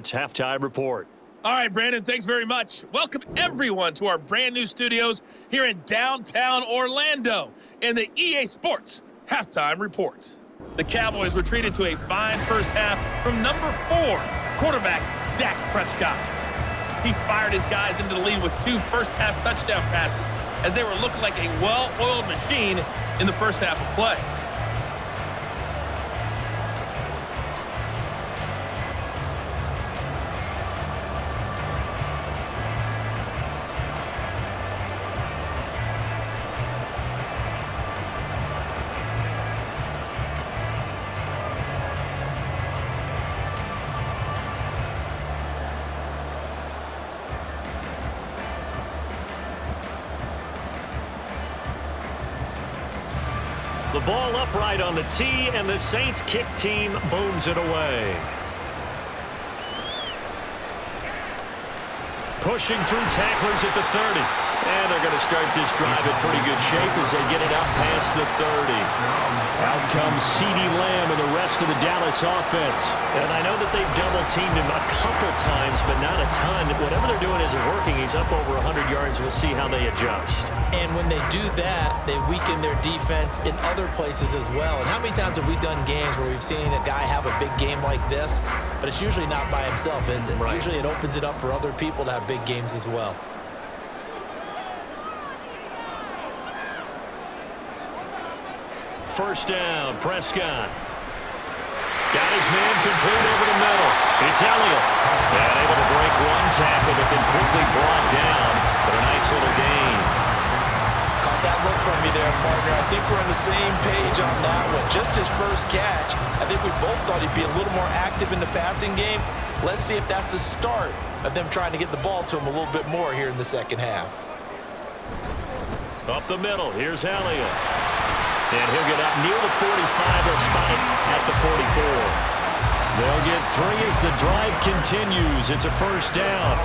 Sports Halftime Report. All right, Brandon, thanks very much. Welcome, everyone, to our brand-new studios here in downtown Orlando in the EA Sports Halftime Report. The Cowboys were treated to a fine first half from number 4, quarterback Dak Prescott. He fired his guys into the lead with 2 first-half touchdown passes as they were looking like a well-oiled machine in the first half of play. The ball upright on the tee, and the Saints kick team booms it away. Pushing through tacklers at the 30. And they're going to start this drive in pretty good shape as they get it out past the 30. Out comes CeeDee Lamb and the rest of the Dallas offense. And I know that they've double-teamed him a couple times, but not a ton. Whatever they're doing isn't working. He's up over 100 yards. We'll see how they adjust. And when they do that, they weaken their defense in other places as well. And how many times have we done games where we've seen a guy have a big game like this, but it's usually not by himself, is it? Right. Usually it opens it up for other people to have big games as well. First down, Prescott. Got his man complete over the middle. It's Elliott. And able to break one tackle, but then quickly brought down. But a nice little gain. Caught that look from you there, partner. I think we're on the same page on that one. Just his first catch. I think we both thought he'd be a little more active in the passing game. Let's see if that's the start of them trying to get the ball to him a little bit more here in the second half. Up the middle, here's Elliott. And he'll get up near the 45. They'll spot it at the 44. They'll get 3 as the drive continues. It's a first down.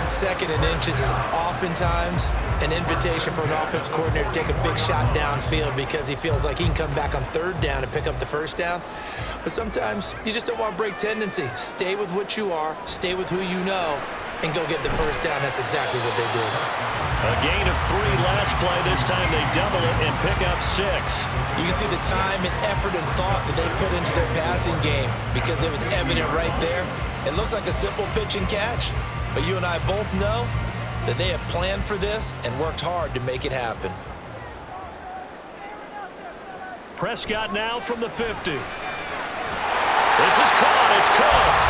Second and inches is oftentimes an invitation for an offense coordinator to take a big shot downfield because he feels like he can come back on third down and pick up the first down. But sometimes you just don't want to break tendency. Stay with what you are, stay with who you know, and go get the first down. That's exactly what they did. A gain of 3 last play. This time they double it and pick up 6. You can see the time and effort and thought that they put into their passing game because it was evident right there. It looks like a simple pitch and catch, but you and I both know that they have planned for this and worked hard to make it happen. Prescott now from the 50. This is caught. It's Cooks.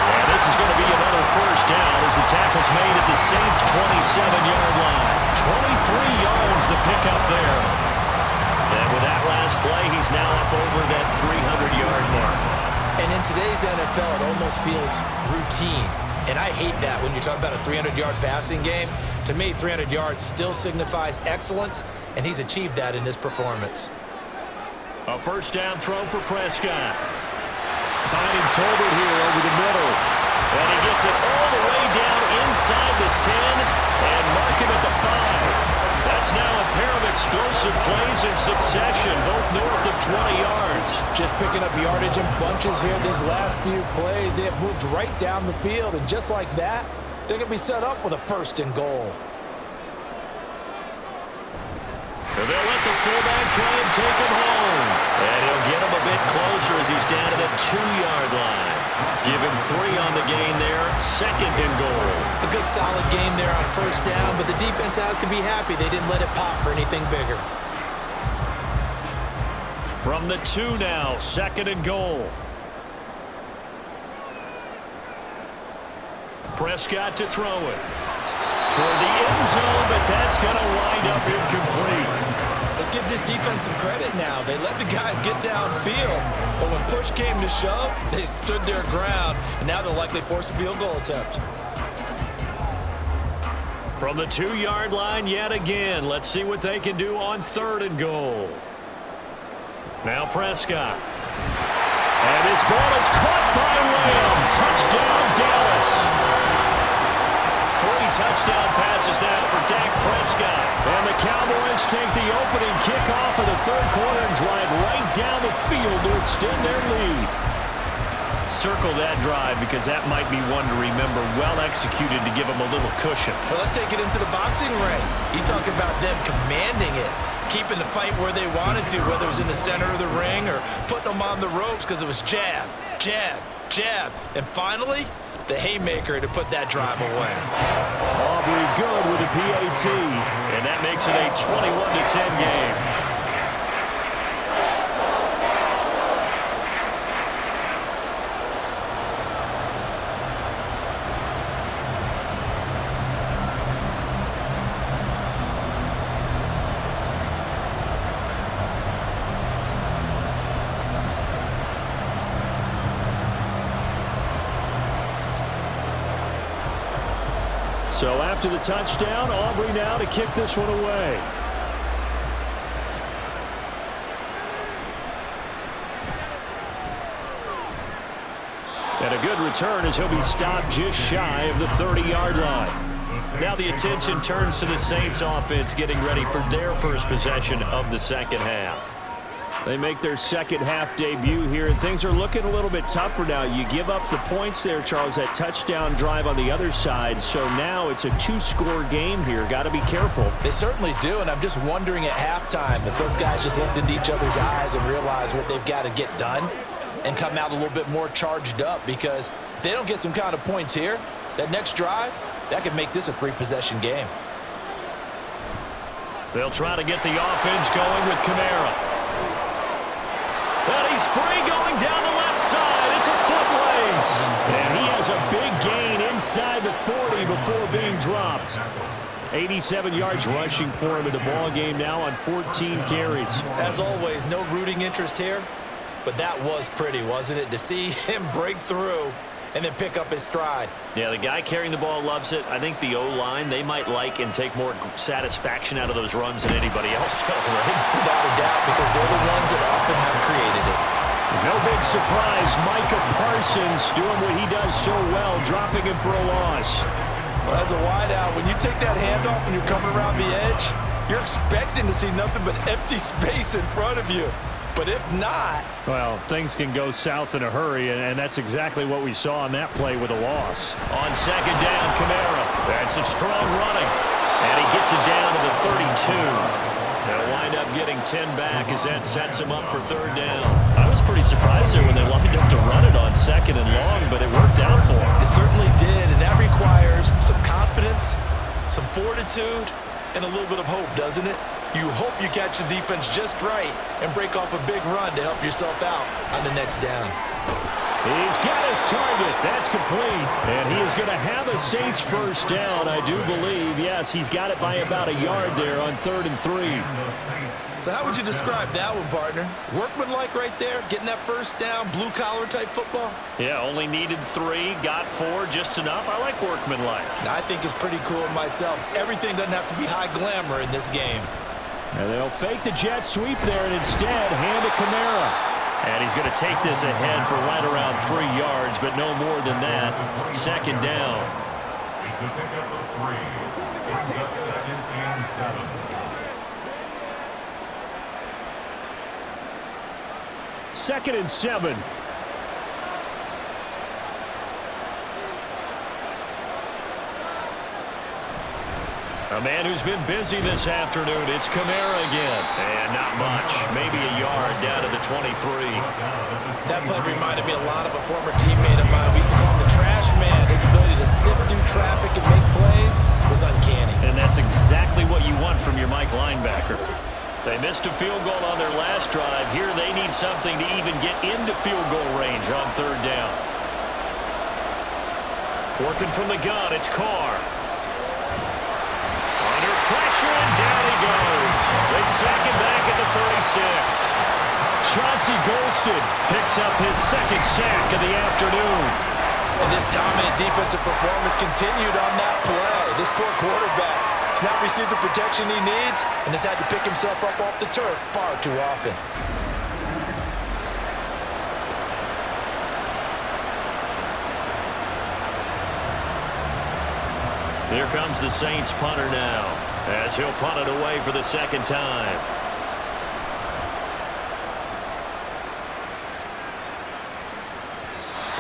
And this is going to be another first down as the tackle's made at the Saints' 27-yard line. 23 yards to pick up there. And with that last play, he's now up over that 300-yard mark. And in today's NFL, it almost feels routine. And I hate that when you talk about a 300-yard passing game. To me, 300 yards still signifies excellence, and he's achieved that in this performance. A first down throw for Prescott. Finding Tolbert here over the middle. And he gets it all the way down inside the 10 and mark him at the 5. That's now a pair of explosive plays in succession, both north of 20 yards. Just picking up yardage in bunches here these last few plays. They have moved right down the field, and just like that, they're going to be set up with a first and goal. And they'll let the fullback try and take him home. And he'll get him a bit closer as he's down to the 2-yard line. Give him 3 on the gain there. Second and goal. A good solid gain there on first down, but the defense has to be happy they didn't let it pop for anything bigger. From the 2 now, second and goal. Prescott to throw it. Toward the end zone, but that's going to wind up incomplete. Let's give this defense some credit now. They let the guys get downfield, but when push came to shove, they stood their ground, and now they'll likely force a field goal attempt. From the 2-yard line yet again. Let's see what they can do on third and goal. Now Prescott. And his ball is caught by Lamb. Touchdown, Dallas. 3 touchdown passes now for Dak Prescott. And the Cowboys take the opening kickoff of the third quarter and drive right down the field to extend their lead. circle that drive because that might be one to remember. Well executed to give them a little cushion. Well, let's take it into the boxing ring. You talk about them commanding it, keeping the fight where they wanted to, whether it was in the center of the ring or putting them on the ropes because it was jab, jab, jab. And finally, the haymaker to put that drive away. Aubrey good with a PAT, and that makes it a 21-10 game. So after the touchdown, Aubrey now to kick this one away. And a good return as he'll be stopped just shy of the 30-yard line. Now the attention turns to the Saints offense getting ready for their first possession of the second half. They make their second half debut here, and things are looking a little bit tougher now. You give up the points there, Charles, that touchdown drive on the other side. So now it's a two-score game here. Got to be careful. They certainly do, and I'm just wondering at halftime if those guys just looked into each other's eyes and realized what they've got to get done and come out a little bit more charged up, because if they don't get some kind of points here, that next drive, that could make this a three-possession game. They'll try to get the offense going with Kamara. And he's free going down the left side. It's a foot race. And he has a big gain inside the 40 before being dropped. 87 yards rushing for him in the ball game now on 14 carries. As always, no rooting interest here, but that was pretty, wasn't it? To see him break through and then pick up his stride. Yeah, the guy carrying the ball loves it. I think the O-line, they might like and take more satisfaction out of those runs than anybody else, right? Without a doubt, because they're the ones that often have created it. No big surprise. Micah Parsons doing what he does so well, dropping him for a loss. Well, as a wideout, when you take that handoff and you're coming around the edge, you're expecting to see nothing but empty space in front of you. But if not... Well, things can go south in a hurry, and that's exactly what we saw on that play with a loss. On second down, Kamara. That's some strong running. And he gets it down to the 32. They'll wind up getting 10 back as that sets him up for third down. I was pretty surprised there when they lined up to run it on second and long, but it worked out for him. It certainly did, and that requires some confidence, some fortitude, and a little bit of hope, doesn't it? You hope you catch the defense just right and break off a big run to help yourself out on the next down. He's got his target. That's complete. And he is going to have a Saints first down, I do believe. Yes, he's got it by about a yard there on 3rd and 3. So how would you describe that one, partner? Workmanlike right there, getting that first down, blue-collar type football? Yeah, only needed 3, got 4, just enough. I like workmanlike. I think it's pretty cool myself. Everything doesn't have to be high glamour in this game. And they'll fake the jet sweep there and instead hand it Kamara. And he's going to take this ahead for right around 3 yards, but no more than that. Second down. It's a pickup of 3. Brings up 2nd and 7. 2nd and 7. A man who's been busy this afternoon. It's Kamara again. And not much. Maybe a yard down to the 23. That play reminded me a lot of a former teammate of mine. We used to call him the trash man. His ability to sift through traffic and make plays was uncanny. And that's exactly what you want from your Mike linebacker. They missed a field goal on their last drive. Here they need something to even get into field goal range on 3rd down. Working from the gun, it's Carr. Pressure, and down he goes. They sack him back at the 36. Chauncey Golston picks up his 2nd sack of the afternoon. And this dominant defensive performance continued on that play. This poor quarterback has not received the protection he needs and has had to pick himself up off the turf far too often. Here comes the Saints punter now, as he'll punt it away for the 2nd time.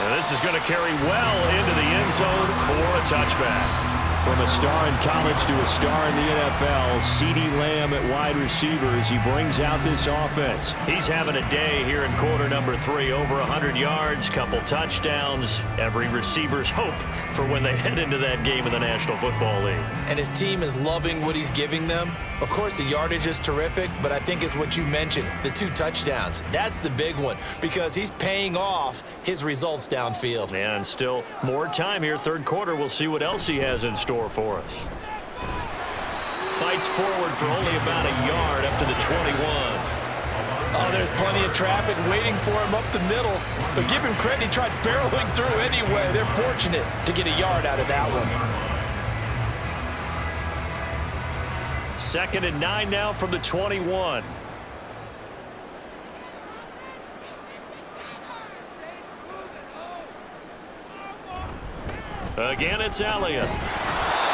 And this is going to carry well into the end zone for a touchback. From a star in college to a star in the NFL, CeeDee Lamb at wide receiver as he brings out this offense. He's having a day here in quarter number 3. Over 100 yards, couple touchdowns. Every receiver's hope for when they head into that game in the National Football League. And his team is loving what he's giving them. Of course, the yardage is terrific, but I think it's what you mentioned, the 2 touchdowns. That's the big one because he's paying off his results downfield. And still more time here, third quarter. We'll see what else he has in store for us. Fights forward for only about a yard up to the 21. Oh, there's plenty of traffic waiting for him up the middle. But give him credit, he tried barreling through anyway. They're fortunate to get a yard out of that one. 2nd and 9 now from the 21. Again, it's Elliott.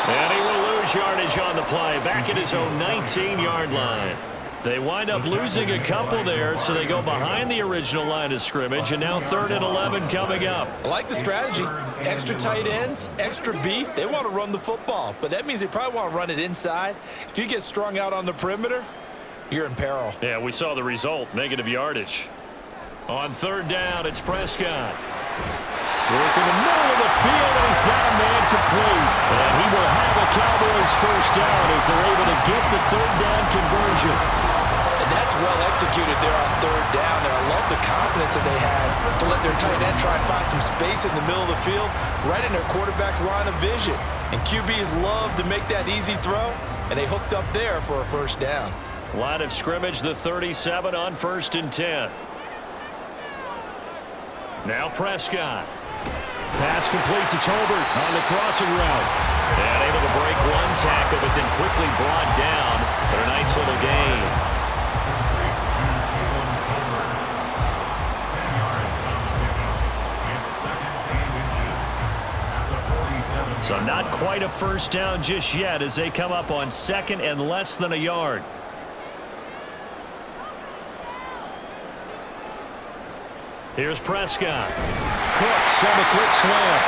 And he will lose yardage on the play, back at his own 19-yard line. They wind up losing a couple there, so they go behind the original line of scrimmage, and now 3rd and 11 coming up. I like the strategy. Extra tight ends, extra beef. They want to run the football, but that means they probably want to run it inside. If you get strung out on the perimeter, you're in peril. Yeah, we saw the result, negative yardage. On 3rd down, it's Prescott. Work in the middle of the field, and he's got a man complete. And he will have a Cowboys first down as they're able to get the 3rd down conversion. And that's well executed there on 3rd down. And I love the confidence that they had to let their tight end try and find some space in the middle of the field, right in their quarterback's line of vision. And QBs love to make that easy throw, and they hooked up there for a first down. Line of scrimmage, the 37 on 1st and 10. Now Prescott. Pass complete to Tolbert on the crossing route. And able to break one tackle, but then quickly brought down. But a nice little gain. So not quite a first down just yet as they come up on 2nd and less than a yard. Here's Prescott. Cooks on the quick slant.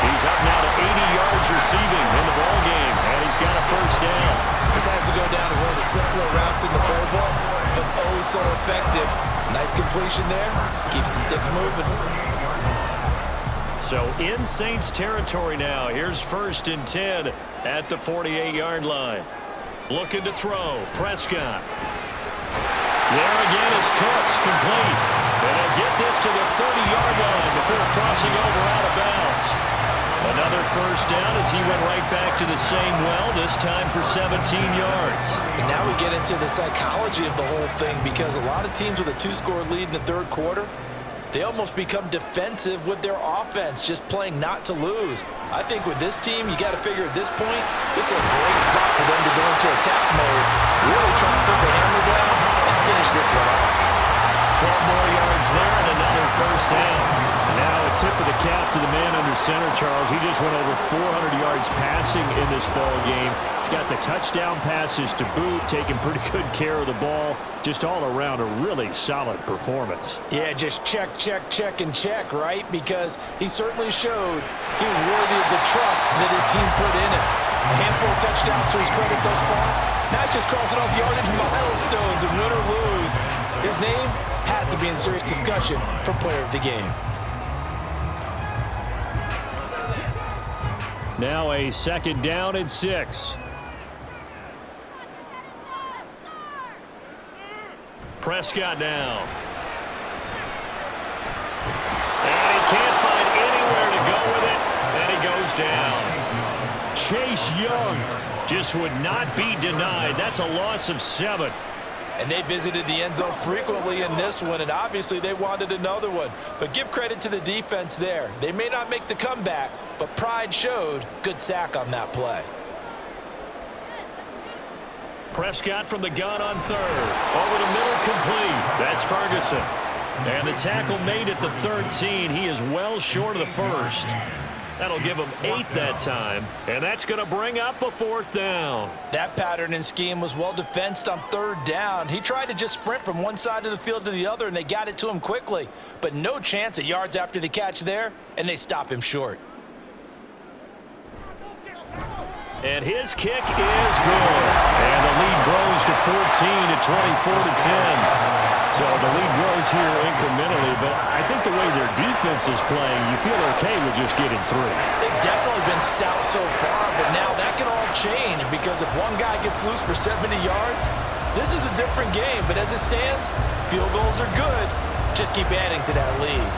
He's up now to 80 yards receiving in the ball game, and he's got a first down. This has to go down as one of the simpler routes in the play ball, but oh so effective. Nice completion there. Keeps the sticks moving. So in Saints territory now. Here's 1st and 10 at the 48-yard line. Looking to throw. Prescott. There again is Cooks, complete. And they'll get this to the 30-yard line before crossing over out of bounds. Another first down as he went right back to the same well, this time for 17 yards. And now we get into the psychology of the whole thing because a lot of teams with a 2-score lead in the 3rd quarter, they almost become defensive with their offense, just playing not to lose. I think with this team, you got to figure at this point, this is a great spot for them to go into attack mode, really try to put the hammer down and finish this one off. 12 more yards there and another first down. Now a tip of the cap to the man under center, Charles. He just went over 400 yards passing in this ball game. He's got the touchdown passes to boot, taking pretty good care of the ball. Just all around a really solid performance. Yeah, just check, and check, right? Because he certainly showed he was worthy of the trust that his team put in him. A handful of touchdowns to his credit thus far. Now he's just crossing off yardage milestones, and win or lose, his name has to be in serious discussion for player of the game. Now a 2nd down and 6. Prescott now. And he can't find anywhere to go with it, and he goes down. Chase Young just would not be denied. That's a loss of 7. And they visited the end zone frequently in this one, and obviously they wanted another one. But give credit to the defense there. They may not make the comeback, but pride showed. Good sack on that play. Prescott from the gun on 3rd. Over the middle, complete. That's Ferguson. And the tackle made at the 13. He is well short of the first. That'll give him 8 that time, and that's going to bring up a 4th down. That pattern and scheme was well defensed on 3rd down. He tried to just sprint from one side of the field to the other, and they got it to him quickly. But no chance at yards after the catch there, and they stop him short. And his kick is good. And the lead grows to 14 at 24-10. So the lead grows here incrementally, but I think the way their defense is playing, you feel okay with just getting through. They've definitely been stout so far, but now that can all change because if one guy gets loose for 70 yards, this is a different game. But as it stands, field goals are good. Just keep adding to that lead.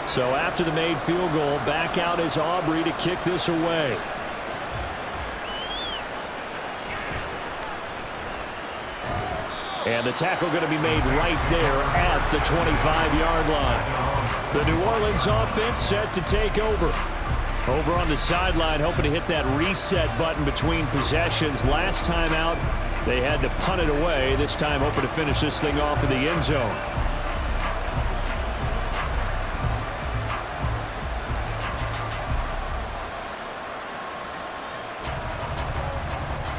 So after the made field goal, back out is Aubrey to kick this away. And the tackle going to be made right there at the 25-yard line. The New Orleans offense set to take over. Over on the sideline, hoping to hit that reset button between possessions. Last time out, they had to punt it away. This time, hoping to finish this thing off in the end zone.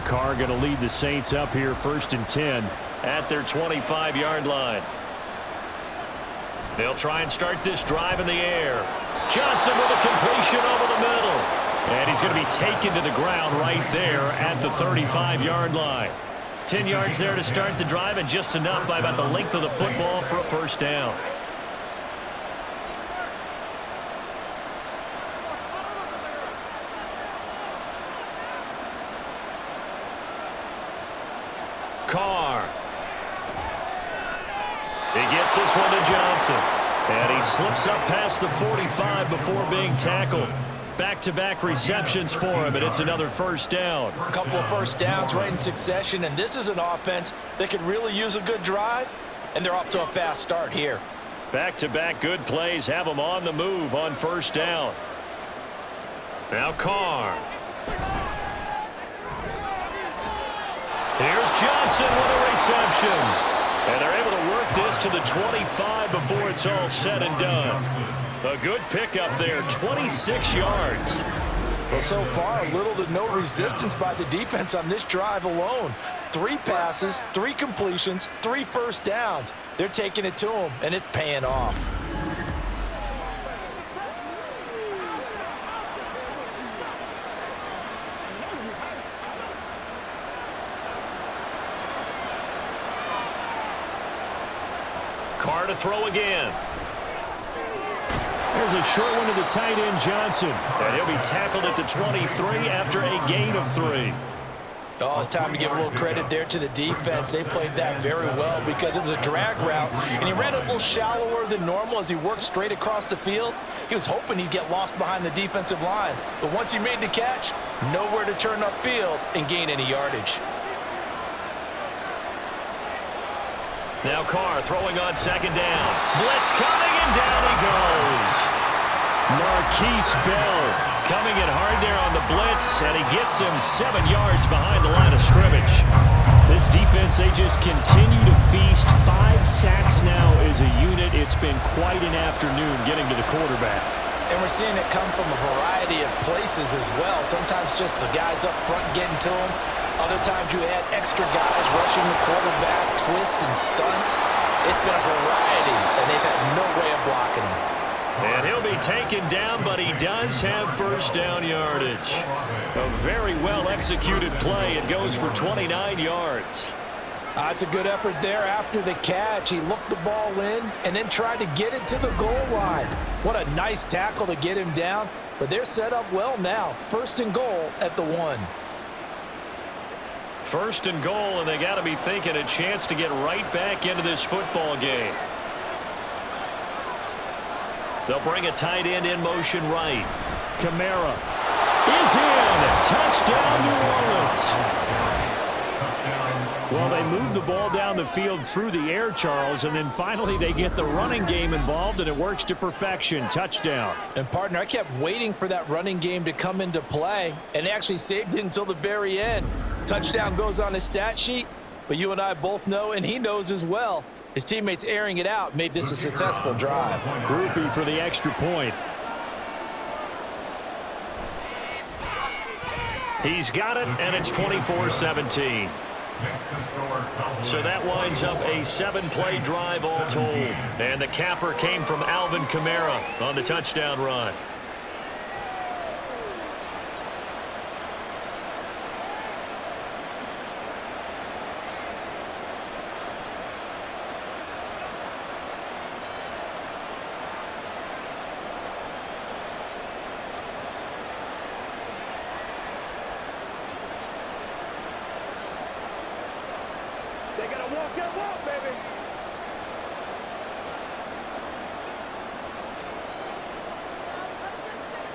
Carr going to lead the Saints up here 1st and 10 at their 25-yard line. They'll try and start this drive in the air. Johnson with a completion over the middle. And he's going to be taken to the ground right there at the 35-yard line. 10 yards there to start the drive and just enough by about the length of the football for a 1st down. Carr. He gets this one to Johnson. And he slips up past the 45 before being tackled. Back-to-back receptions for him, and it's another 1st down. A couple of 1st downs right in succession, and this is an offense that could really use a good drive, and they're off to a fast start here. Back-to-back good plays have them on the move on 1st down. Now Carr. Here's Johnson with a reception. And they're able to work this to the 25 before it's all said and done. A good pickup there, 26 yards. Well, so far, little to no resistance by the defense on this drive alone. 3 passes, 3 completions, 3 1st downs. They're taking it to them, and it's paying off. Carr to throw again. There's a short one to the tight end, Johnson. And he'll be tackled at the 23 after a gain of 3. Oh, it's time to give a little credit there to the defense. They played that very well because it was a drag route, and he ran a little shallower than normal as he worked straight across the field. He was hoping he'd get lost behind the defensive line, but once he made the catch, nowhere to turn upfield and gain any yardage. Now Carr throwing on 2nd down. Blitz coming, and down he goes. Marquise Bell coming in hard there on the blitz, and he gets him 7 yards behind the line of scrimmage. This defense, they just continue to feast. 5 sacks now as a unit. It's been quite an afternoon getting to the quarterback. And we're seeing it come from a variety of places as well. Sometimes just the guys up front getting to him. Other times you add extra guys rushing the quarterback, twists and stunts. It's been a variety, and they've had no way of blocking him. And he'll be taken down, but he does have 1st down yardage. A very well-executed play. It goes for 29 yards. It's a good effort there after the catch. He looked the ball in and then tried to get it to the goal line. What a nice tackle to get him down, but they're set up well now. 1st and goal at the 1. 1st and goal, and they got to be thinking a chance to get right back into this football game. They'll bring a tight end in motion right. Kamara is in. Touchdown, New Orleans. Well, Well, they move the ball down the field through the air, Charles, and then finally they get the running game involved, and it works to perfection. Touchdown. And, partner, I kept waiting for that running game to come into play, and they actually saved it until the very end. Touchdown goes on his stat sheet, but you and I both know, and he knows as well, his teammates airing it out made this a successful drive. Groupie for the extra point. He's got it, and it's 24-17. So that winds up a 7-play drive all told. And the capper came from Alvin Kamara on the touchdown run.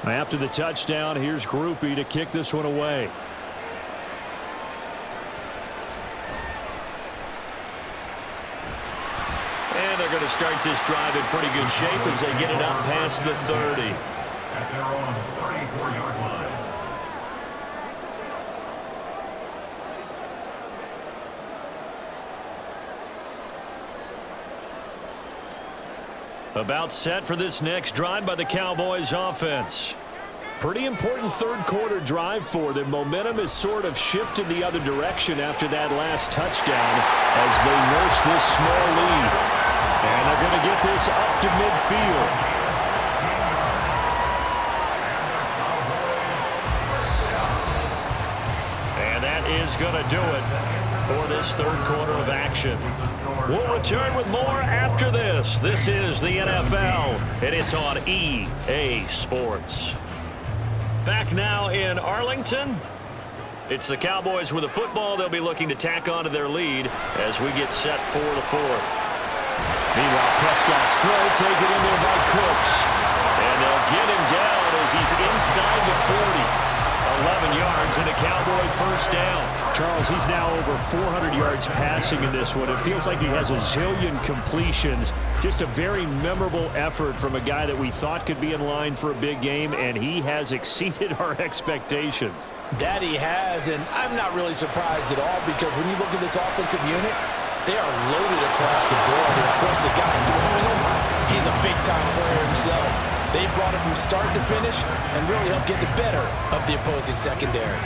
After the touchdown, here's Groupie to kick this one away. And they're going to start this drive in pretty good shape as they get it up past the 30. At their own 34-yard line. About set for this next drive by the Cowboys offense. Pretty important third-quarter drive for them. Momentum has sort of shifted the other direction after that last touchdown as they nurse this small lead. And they're going to get this up to midfield. And that is going to do it for this third quarter of action. We'll return with more after this. This is the NFL, and it's on EA Sports. Back now in Arlington. It's the Cowboys with a football. They'll be looking to tack onto their lead as we get set for the fourth. Meanwhile, Prescott's throw taken in there by Cooks. And they'll get him down as he's inside the 40. 11 yards and a Cowboy first down. Charles, he's now over 400 yards passing in this one. It feels like he has a zillion completions. Just a very memorable effort from a guy that we thought could be in line for a big game, and he has exceeded our expectations. That he has, and I'm not really surprised at all because when you look at this offensive unit, they are loaded across the board. And of course, the guy throwing them, he's a big-time player himself. They brought him from start to finish and really helped get the better of the opposing secondary.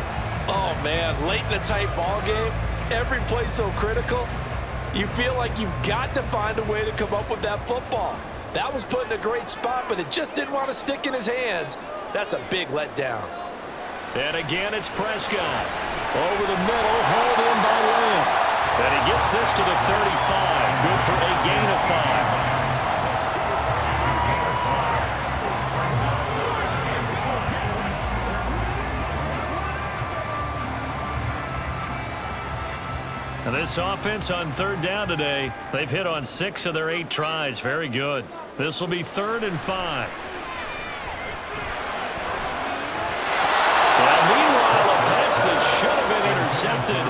Oh, man, late in a tight ball game, every play so critical, you feel like you've got to find a way to come up with that football. That was put in a great spot, but it just didn't want to stick in his hands. That's a big letdown. And again, it's Prescott. Over the middle, hauled in by Lamb. And he gets this to the 35. Good for a gain of 5. And this offense on third down today, they've hit on 6 of their 8 tries. Very good. This will be 3rd and 5. Well, meanwhile, a pass that should have been intercepted,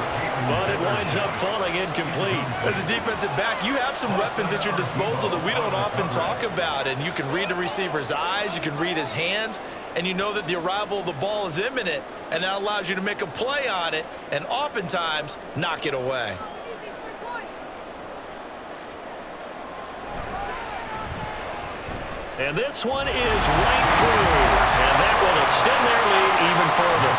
but it winds up falling incomplete. As a defensive back, you have some weapons at your disposal that we don't often talk about, and you can read the receiver's eyes, you can read his hands, and you know that the arrival of the ball is imminent, and that allows you to make a play on it and oftentimes knock it away. And this one is right through, and that will extend their lead even further.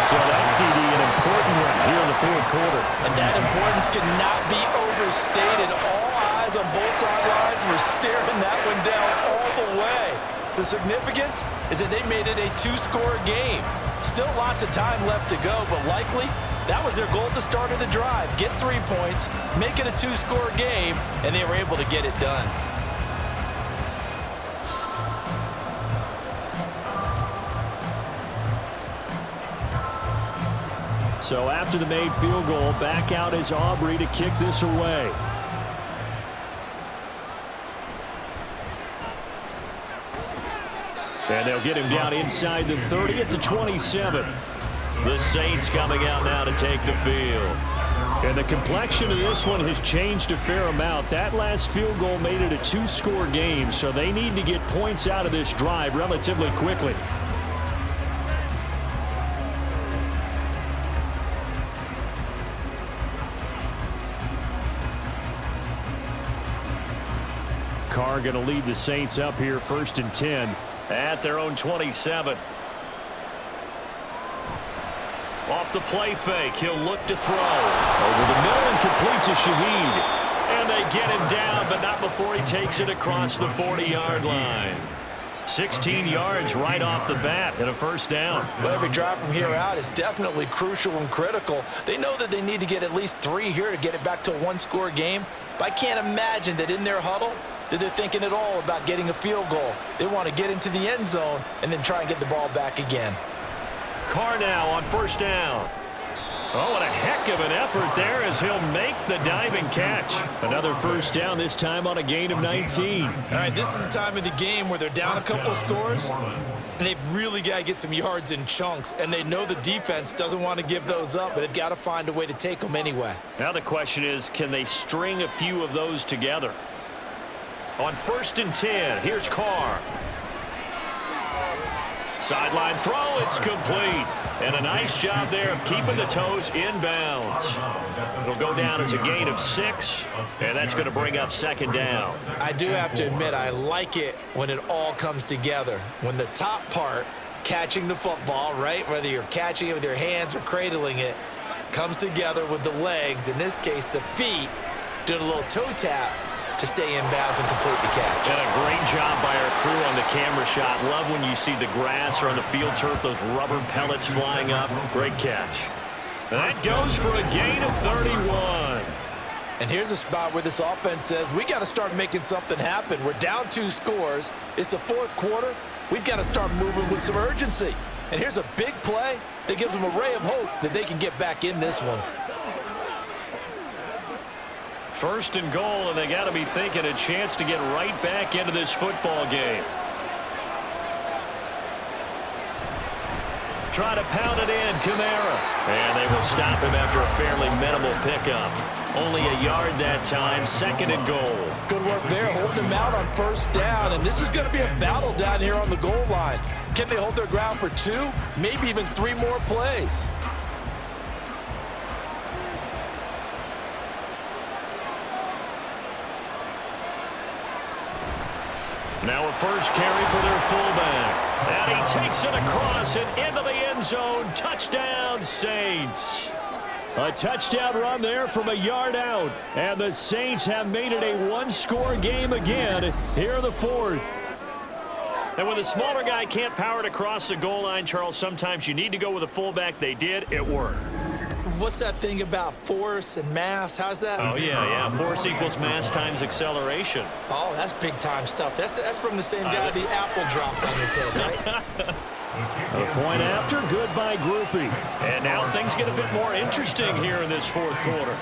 So that's CD, an important one here in the fourth quarter. And that importance cannot be overstated. All eyes on both sidelines were staring that one down all the way. The significance is that they made it a 2-score game. Still lots of time left to go, but likely that was their goal at the start of the drive. Get 3 points, make it a 2-score game, and they were able to get it done. So after the made field goal, back out is Aubrey to kick this away. And they'll get him down inside the 30 at the 27. The Saints coming out now to take the field. And the complexion of this one has changed a fair amount. That last field goal made it a 2-score game, so they need to get points out of this drive relatively quickly. Carr going to lead the Saints up here, 1st and 10. At their own 27. Off the play fake, he'll look to throw. Over the middle and complete to Shaheed. And they get him down, but not before he takes it across the 40-yard line. 16 yards right off the bat and a 1st down. Well, every drive from here out is definitely crucial and critical. They know that they need to get at least 3 here to get it back to a 1-score game. But I can't imagine that in their huddle that they're thinking at all about getting a field goal. They want to get into the end zone and then try and get the ball back again. Carr now on 1st down. Oh, what a heck of an effort there as he'll make the diving catch. Another 1st down, this time on a gain of 19. All right, this is the time of the game where they're down a couple of scores, and they've really got to get some yards in chunks, and they know the defense doesn't want to give those up, but they've got to find a way to take them anyway. Now the question is, can they string a few of those together? On 1st and 10, here's Carr. Sideline throw, it's complete. And a nice job there of keeping the toes inbounds. It'll go down as a gain of 6, and that's going to bring up 2nd down. I do have to admit, I like it when it all comes together. When the top part, catching the football, right, whether you're catching it with your hands or cradling it, comes together with the legs, in this case the feet, doing a little toe tap to stay in bounds and complete the catch. And a great job by our crew on the camera shot. Love when you see the grass or on the field turf, those rubber pellets flying up. Great catch. That goes for a gain of 31. And here's a spot where this offense says, we got to start making something happen. We're down 2 scores. It's the 4th quarter. We've got to start moving with some urgency. And here's a big play that gives them a ray of hope that they can get back in this one. 1st and goal, and they got to be thinking a chance to get right back into this football game. Try to pound it in, Kamara. And they will stop him after a fairly minimal pickup. Only a yard that time, 2nd and goal. Good work there, holding him out on 1st down, and this is going to be a battle down here on the goal line. Can they hold their ground for 2, maybe even 3 more plays? Now a 1st carry for their fullback. And he takes it across and into the end zone. Touchdown, Saints. A touchdown run there from a yard out. And the Saints have made it a 1-score game again here in the 4th. And when the smaller guy can't power it across the goal line, Charles, sometimes you need to go with a fullback. They did. It worked. What's that thing about force and mass? How's that? Oh, yeah. Force equals mass times acceleration. Oh, that's big-time stuff. That's from the same guy the apple dropped on his head, right? A point after, good by Groupie. And now things get a bit more interesting here in this 4th quarter.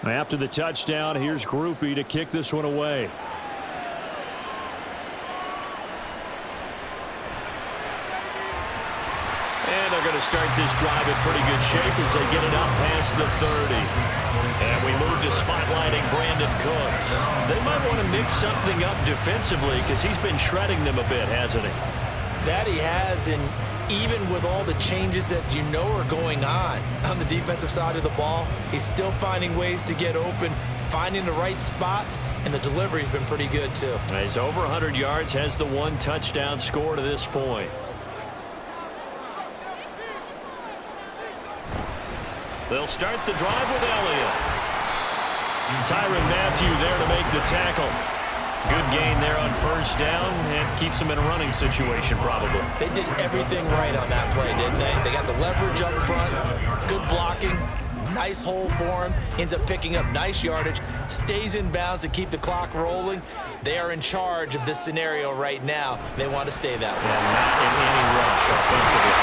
After the touchdown, here's Groupie to kick this one away. And they're going to start this drive in pretty good shape as they get it up past the 30. And we move to spotlighting Brandon Cooks. They might want to mix something up defensively because he's been shredding them a bit, hasn't he? That he has, and even with all the changes that you know are going on the defensive side of the ball, he's still finding ways to get open, finding the right spots, and the delivery's been pretty good too. He's over 100 yards, has the 1 touchdown score to this point. They'll start the drive with Elliott. Tyrann Mathieu there to make the tackle. Good gain there on first down. It keeps them in a running situation probably. They did everything right on that play, didn't they? They got the leverage up front, good blocking, nice hole for him, ends up picking up nice yardage, stays in bounds to keep the clock rolling. They are in charge of this scenario right now. They want to stay that way. And not in any rush offensively.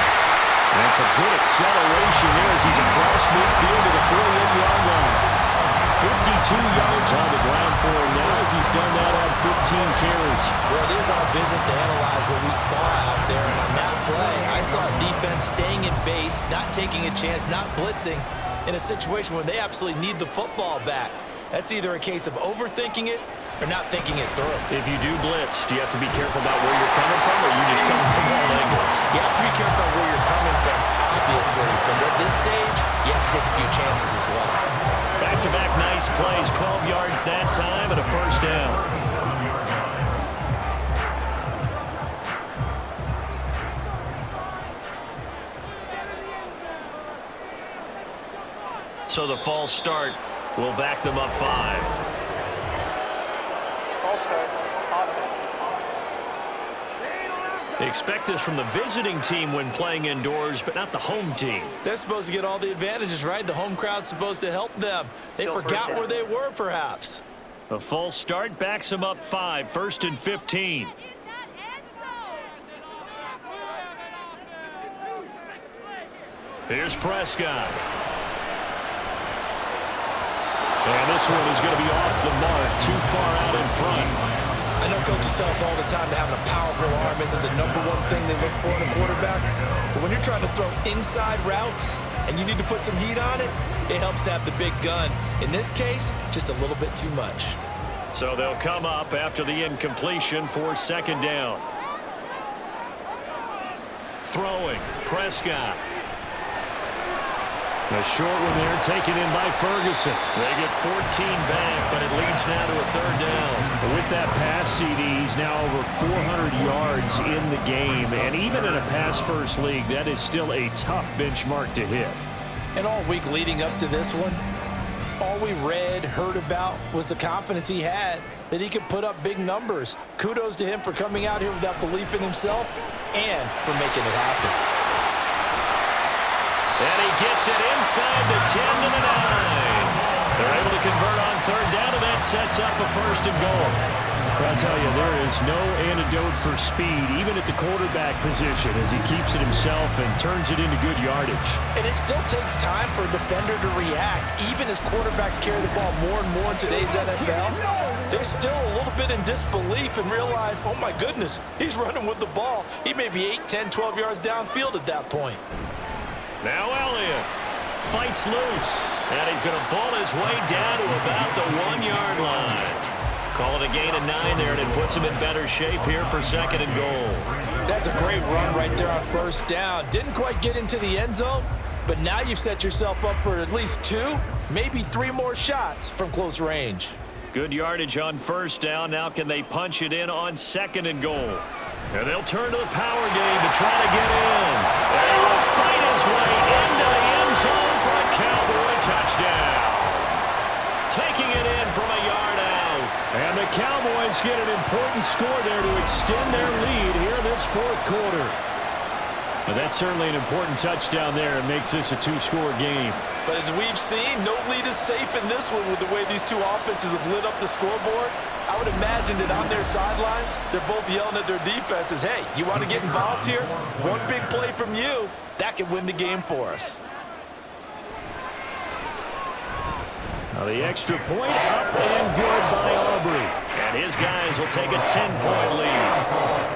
That's a good acceleration there as he's across midfield to the 48-yard line. 52 yards on the ground for him now as he's done that on 15 carries. Well, it is our business to analyze what we saw out there on that play. I saw a defense staying in base, not taking a chance, not blitzing in a situation where they absolutely need the football back. That's either a case of overthinking it or not thinking it through. If you do blitz, do you have to be careful about where you're coming from, or are you just coming from all angles? You have to be careful about where you're coming from, obviously. But at this stage, you have to take a few chances as well. Back-to-back nice plays, 12 yards that time and a first down. So the false start will back them up 5. They expect this from the visiting team when playing indoors, but not the home team. They're supposed to get all the advantages, right? The home crowd's supposed to help them. They forgot where they were, perhaps. The false start backs them up 5, 1st and 15. Here's Prescott. And this one is going to be off the mark, too far out in front. I know coaches tell us all the time that having a powerful arm isn't the #1 thing they look for in a quarterback. But when you're trying to throw inside routes and you need to put some heat on it, it helps to have the big gun. In this case, just a little bit too much. So they'll come up after the incompletion for 2nd down. Throwing, Prescott. A short one there taken in by Ferguson. They get 14 back, but it leads now to a 3rd down. With that pass CD, he's now over 400 yards in the game. And even in a pass-first league, that is still a tough benchmark to hit. And all week leading up to this one, all we read, heard about was the confidence he had that he could put up big numbers. Kudos to him for coming out here with that belief in himself and for making it happen. And he gets it inside the 10 to the 9. They're able to convert on 3rd down, and that sets up a 1st and goal. I'll tell you, there is no antidote for speed, even at the quarterback position, as he keeps it himself and turns it into good yardage. And it still takes time for a defender to react, even as quarterbacks carry the ball more and more in today's NFL. They're still a little bit in disbelief and realize, oh my goodness, he's running with the ball. He may be 8, 10, 12 yards downfield at that point. Now Elliott fights loose, and he's going to ball his way down to about the 1-yard line. Call it a gain of 9 there, and it puts him in better shape here for 2nd and goal. That's a great run right there on 1st down. Didn't quite get into the end zone, but now you've set yourself up for at least 2, maybe 3 more shots from close range. Good yardage on 1st down. Now can they punch it in on 2nd and goal? And they'll turn to the power game to try to get in. They will fight his way into the end zone for a Cowboy touchdown. Taking it in from a yard out. And the Cowboys get an important score there to extend their lead here in this 4th quarter. But that's certainly an important touchdown there and makes this a 2-score game. But as we've seen, no lead is safe in this one with the way these two offenses have lit up the scoreboard. I would imagine that on their sidelines, they're both yelling at their defenses, hey, you want to get involved here? One big play from you, that could win the game for us. Now the extra point up and good by Aubrey. And his guys will take a 10-point lead.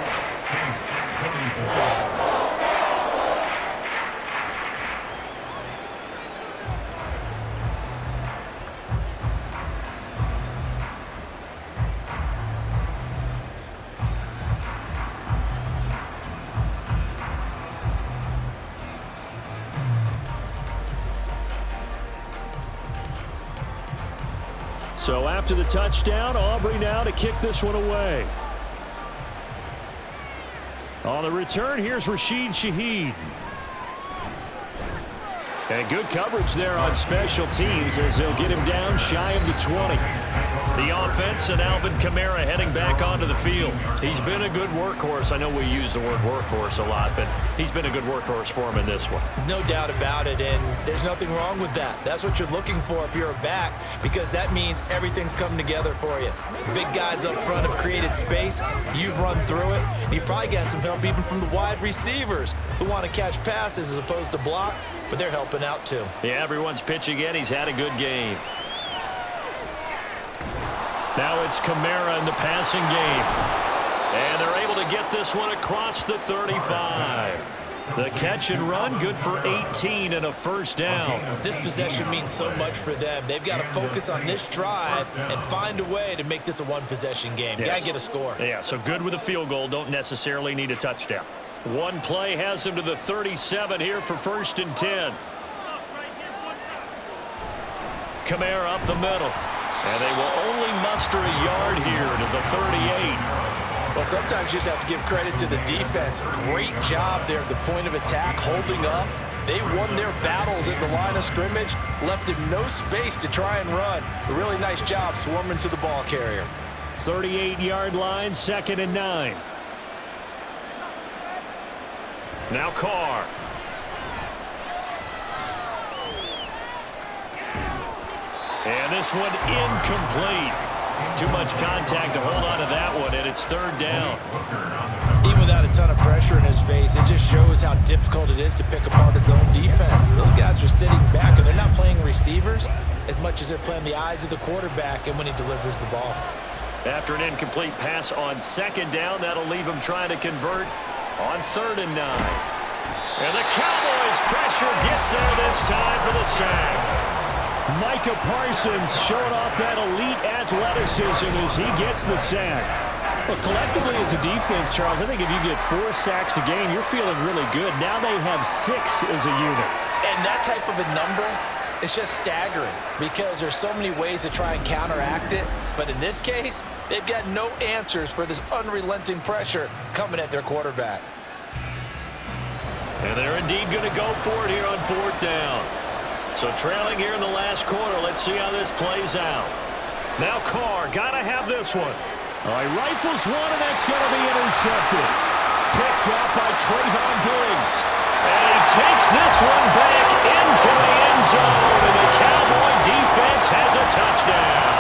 So after the touchdown, Aubrey now to kick this one away. On the return, here's Rashid Shaheed. And good coverage there on special teams as they'll get him down shy of the 20. The offense and Alvin Kamara heading back onto the field. He's been a good workhorse. I know we use the word workhorse a lot, but he's been a good workhorse for him in this one. No doubt about it, and there's nothing wrong with that. That's what you're looking for if you're a back, because that means everything's coming together for you. Big guys up front have created space. You've run through it. You've probably gotten some help even from the wide receivers who want to catch passes as opposed to block, but they're helping out too. Yeah, everyone's pitching in. He's had a good game. Now it's Kamara in the passing game. And they're able to get this one across the 35. The catch and run, good for 18 and a first down. This possession means so much for them. They've got to focus on this drive and find a way to make this a one-possession game. Yes. Got to get a score. Yeah, so good with a field goal. Don't necessarily need a touchdown. One play has him to the 37 here for 1st and 10. Kamara up the middle. And they will only muster a yard here to the 38. Well, sometimes you just have to give credit to the defense. Great job there at the point of attack, holding up. They won their battles at the line of scrimmage, left him no space to try and run. A really nice job swarming to the ball carrier. 38-yard line, 2nd and 9. Now Carr. And this one incomplete. Too much contact to hold on to that one, and it's 3rd down. Even without a ton of pressure in his face, it just shows how difficult it is to pick apart his own defense. Those guys are sitting back, and they're not playing receivers as much as they're playing the eyes of the quarterback and when he delivers the ball. After an incomplete pass on 2nd down, that'll leave him trying to convert on 3rd and 9. And the Cowboys pressure gets there this time for the sack. Micah Parsons showing off that elite athleticism as he gets the sack. Well, collectively as a defense, Charles, I think if you get 4 sacks a game, you're feeling really good. Now they have 6 as a unit. And that type of a number is just staggering because there's so many ways to try and counteract it. But in this case, they've got no answers for this unrelenting pressure coming at their quarterback. And they're indeed going to go for it here on 4th down. So trailing here in the last quarter. Let's see how this plays out. Now Carr, got to have this one. All right, rifles one, and that's going to be intercepted. Picked up by Trayvon Diggs. And he takes this one back into the end zone, and the Cowboy defense has a touchdown.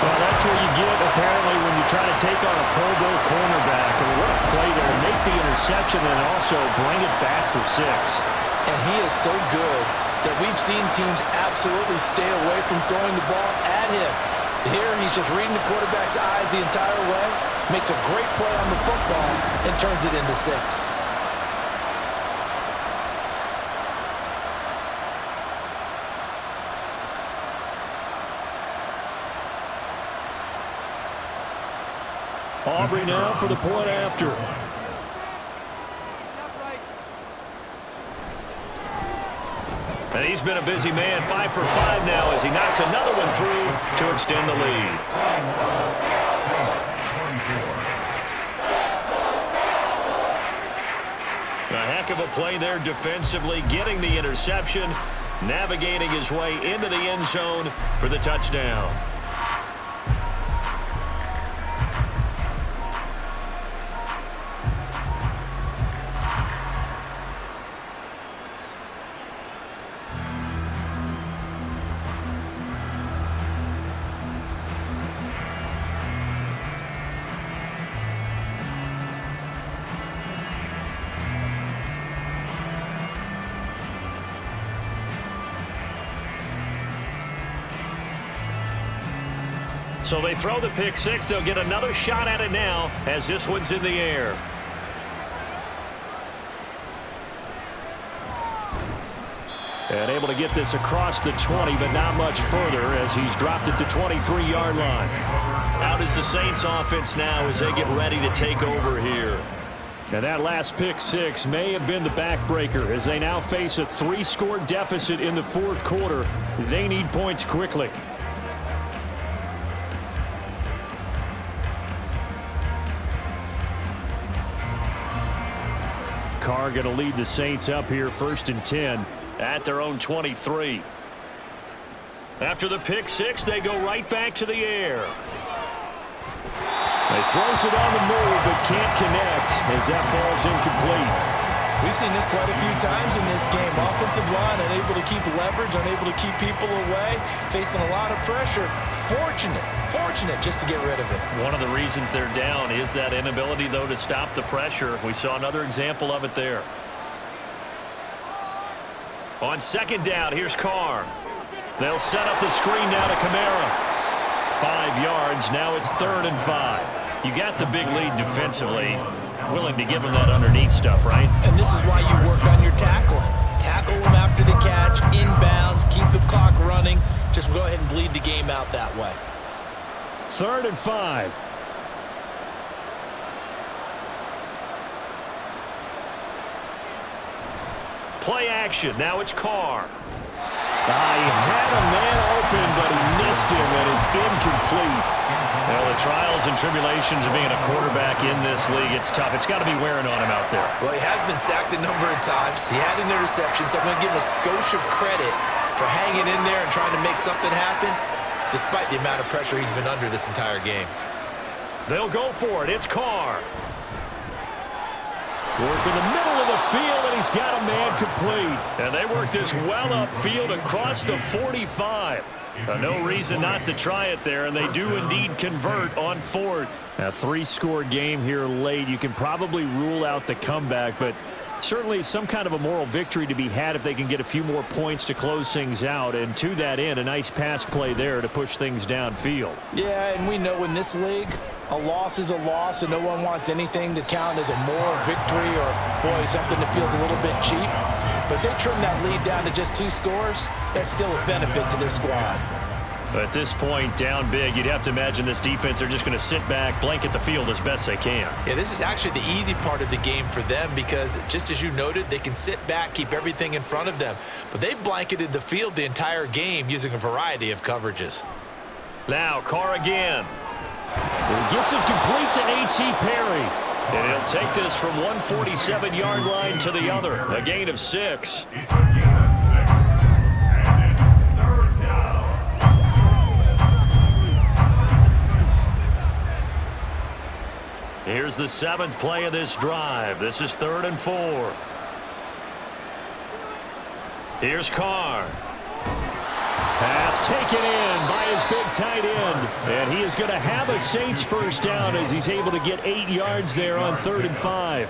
Well, that's where you get, apparently, when you try to take on a Pro Bowl cornerback. I mean, what a play there. Make the interception and also bring it back for 6. And he is so good that we've seen teams absolutely stay away from throwing the ball at him. Here, he's just reading the quarterback's eyes the entire way, makes a great play on the football, and turns it into 6. Aubrey now for the point after. And he's been a busy man, 5 for 5 now as he knocks another one through to extend the lead. A heck of a play there defensively, getting the interception, navigating his way into the end zone for the touchdown. So they throw the pick 6. They'll get another shot at it now as this one's in the air. And able to get this across the 20, but not much further as he's dropped it to 23-yard line. Out is the Saints offense now as they get ready to take over here. And that last pick 6 may have been the backbreaker as they now face a 3-score deficit in the 4th quarter. They need points quickly. Carr going to lead the Saints up here 1st and 10. At their own 23. After the pick six, they go right back to the air. He throws it on the move, but can't connect as that falls incomplete. We've seen this quite a few times in this game. Offensive line unable to keep leverage, unable to keep people away, facing a lot of pressure. Fortunate just to get rid of it. One of the reasons they're down is that inability, though, to stop the pressure. We saw another example of it there. On second down, here's Carr. They'll set up the screen now to Kamara. 5 yards. Now it's 3rd and 5. You got the big lead defensively. Willing to give him that underneath stuff, right? And this is why you work on your tackling. Tackle them after the catch, inbounds, keep the clock running. Just go ahead and bleed the game out that way. 3rd and 5. Play action. Now it's Carr. He had a man open, but he missed him, and it's incomplete. Well, the trials and tribulations of being a quarterback in this league, it's tough. It's got to be wearing on him out there. Well, he has been sacked a number of times. He had an interception, so I'm going to give him a skosh of credit for hanging in there and trying to make something happen, despite the amount of pressure he's been under this entire game. They'll go for it. It's Carr. Work in the middle of the field, and he's got a man complete. And they work this well upfield across the 45. No reason not to try it there, and they do indeed convert on 4th. A 3-score game here late. You can probably rule out the comeback, but certainly some kind of a moral victory to be had if they can get a few more points to close things out. And to that end, a nice pass play there to push things downfield. Yeah, and we know in this league, a loss is a loss, and no one wants anything to count as a moral victory or, boy, something that feels a little bit cheap. But if they trim that lead down to just 2 scores, that's still a benefit to this squad. At this point, down big, you'd have to imagine this defense are just going to sit back, blanket the field as best they can. Yeah, this is actually the easy part of the game for them because, just as you noted, they can sit back, keep everything in front of them. But they've blanketed the field the entire game using a variety of coverages. Now, Carr again. He gets it complete to A.T. Perry. And he'll take this from 147-yard line to the other. A gain of 6. He's a gain of 6. And it's 3rd down. Here's the 7th play of this drive. This is 3rd and 4. Here's Carr. Pass taken in by his big tight end. And he is going to have a Saints first down as he's able to get 8 yards there on 3rd and 5.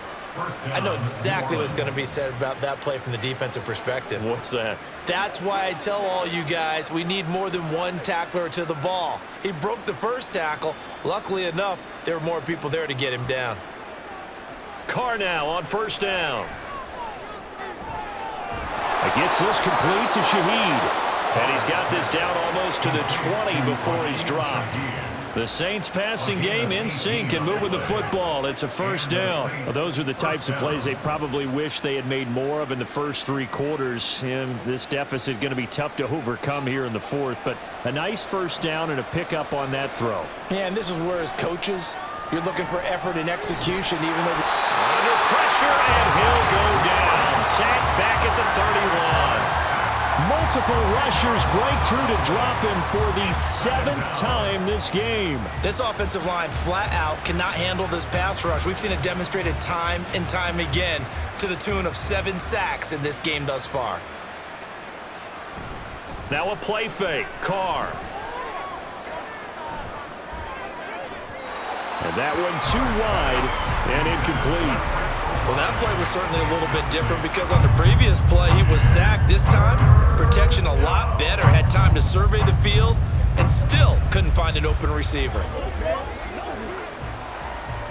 I know exactly what's going to be said about that play from the defensive perspective. What's that? That's why I tell all you guys we need more than one tackler to the ball. He broke the first tackle. Luckily enough, there were more people there to get him down. Carr now on 1st down. He gets this complete to Shaheed. And he's got this down almost to the 20 before he's dropped. The Saints passing game in sync and moving the football. It's a 1st down. Well, those are the types of plays they probably wish they had made more of in the first 3 quarters. And this deficit going to be tough to overcome here in the 4th. But a nice 1st down and a pickup on that throw. Yeah, and this is where as coaches, you're looking for effort and execution, even though... Under pressure, and he'll go down. Sacked back at the 31. Multiple rushers break through to drop him for the 7th time this game. This offensive line flat out cannot handle this pass rush. We've seen it demonstrated time and time again to the tune of 7 sacks in this game thus far. Now a play fake. Carr. And that one too wide and incomplete. Well, that play was certainly a little bit different because on the previous play, he was sacked. This time, protection a lot better. Had time to survey the field and still couldn't find an open receiver.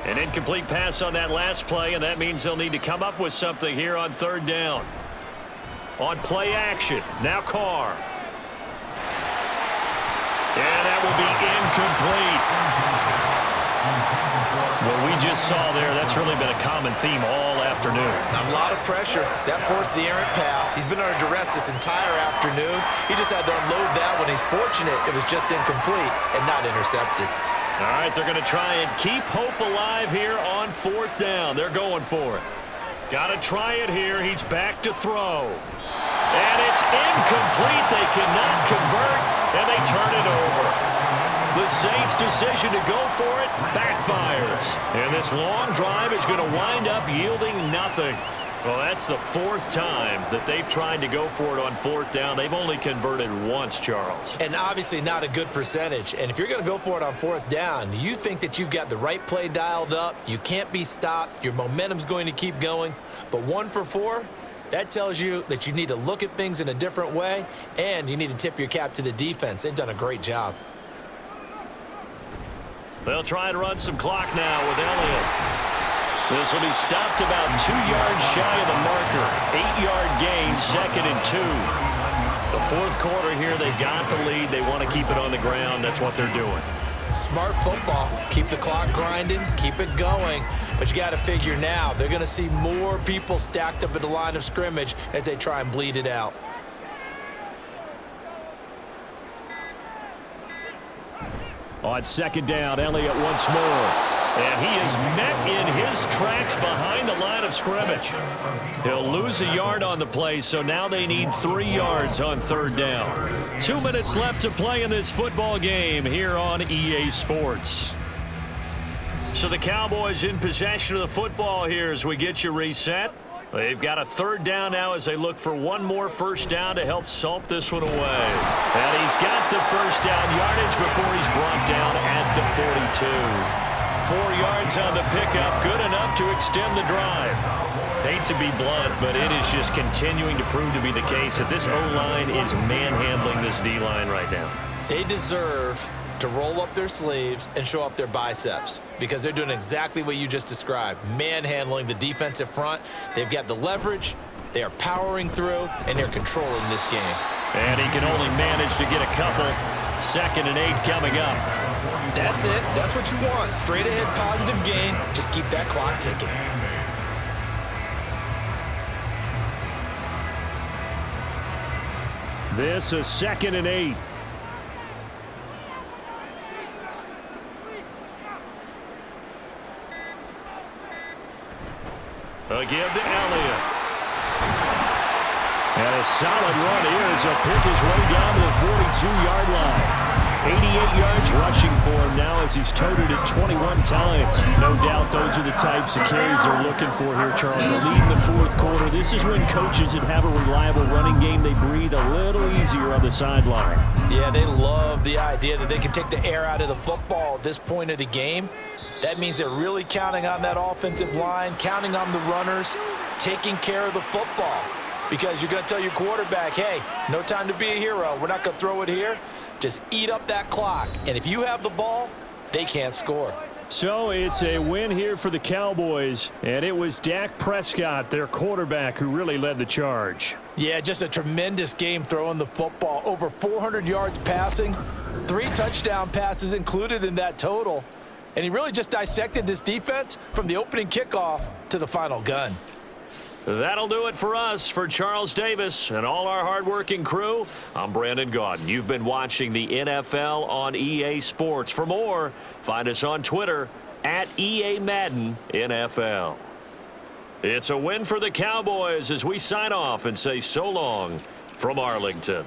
An incomplete pass on that last play, and that means they'll need to come up with something here on 3rd down. On play action, now Carr. And that will be incomplete. What we just saw there, that's really been a common theme all afternoon. A lot of pressure. That forced the errant pass. He's been under duress this entire afternoon. He just had to unload that one. He's fortunate it was just incomplete and not intercepted. All right, they're going to try and keep hope alive here on 4th down. They're going for it. Got to try it here. He's back to throw. And it's incomplete. They cannot convert. And they turn it over. The Saints' decision to go for it backfires. And this long drive is going to wind up yielding nothing. Well, that's the fourth time that they've tried to go for it on fourth down. They've only converted once, Charles. And obviously not a good percentage. And if you're going to go for it on fourth down, you think that you've got the right play dialed up. You can't be stopped. Your momentum's going to keep going. But 1 for 4, that tells you that you need to look at things in a different way, and you need to tip your cap to the defense. They've done a great job. They'll try and run some clock now with Elliott. This will be stopped about 2 yards shy of the marker. 8-yard gain, 2nd and 2. The fourth quarter here, they've got the lead. They want to keep it on the ground. That's what they're doing. Smart football. Keep the clock grinding, keep it going. But you got to figure now, they're going to see more people stacked up at the line of scrimmage as they try and bleed it out. On 2nd down, Elliott once more. And he is met in his tracks behind the line of scrimmage. He'll lose a yard on the play, so now they need 3 yards on 3rd down. 2 minutes left to play in this football game here on EA Sports. So the Cowboys in possession of the football here as we get you reset. They've got a 3rd down now as they look for one more first down to help salt this one away. And he's got the first down yardage before he's brought down at the 42. 4 yards on the pickup, good enough to extend the drive. Hate to be blunt, but it is just continuing to prove to be the case that this O-line is manhandling this D-line right now. They deserve to roll up their sleeves and show up their biceps because they're doing exactly what you just described, manhandling the defensive front. They've got the leverage, they are powering through, and they're controlling this game. And he can only manage to get a couple. 2nd and 8 coming up. That's it. That's what you want. Straight ahead positive gain. Just keep that clock ticking. This is 2nd and 8. Again to Elliott. And a solid run here as he'll pick his way down to the 42-yard line. 88 yards rushing for him now as he's toted it 21 times. No doubt those are the types of carries they're looking for here, Charles. The lead in the fourth quarter. This is when coaches that have a reliable running game, they breathe a little easier on the sideline. Yeah, they love the idea that they can take the air out of the football at this point of the game. That means they're really counting on that offensive line, counting on the runners, taking care of the football. Because you're going to tell your quarterback, hey, no time to be a hero. We're not going to throw it here. Just eat up that clock. And if you have the ball, they can't score. So it's a win here for the Cowboys. And it was Dak Prescott, their quarterback, who really led the charge. Yeah, just a tremendous game throwing the football. Over 400 yards passing. 3 touchdown passes included in that total. And he really just dissected this defense from the opening kickoff to the final gun. That'll do it for us. For Charles Davis and all our hardworking crew, I'm Brandon Gaudin. You've been watching the NFL on EA Sports. For more, find us on Twitter at EA Madden NFL. It's a win for the Cowboys as we sign off and say so long from Arlington.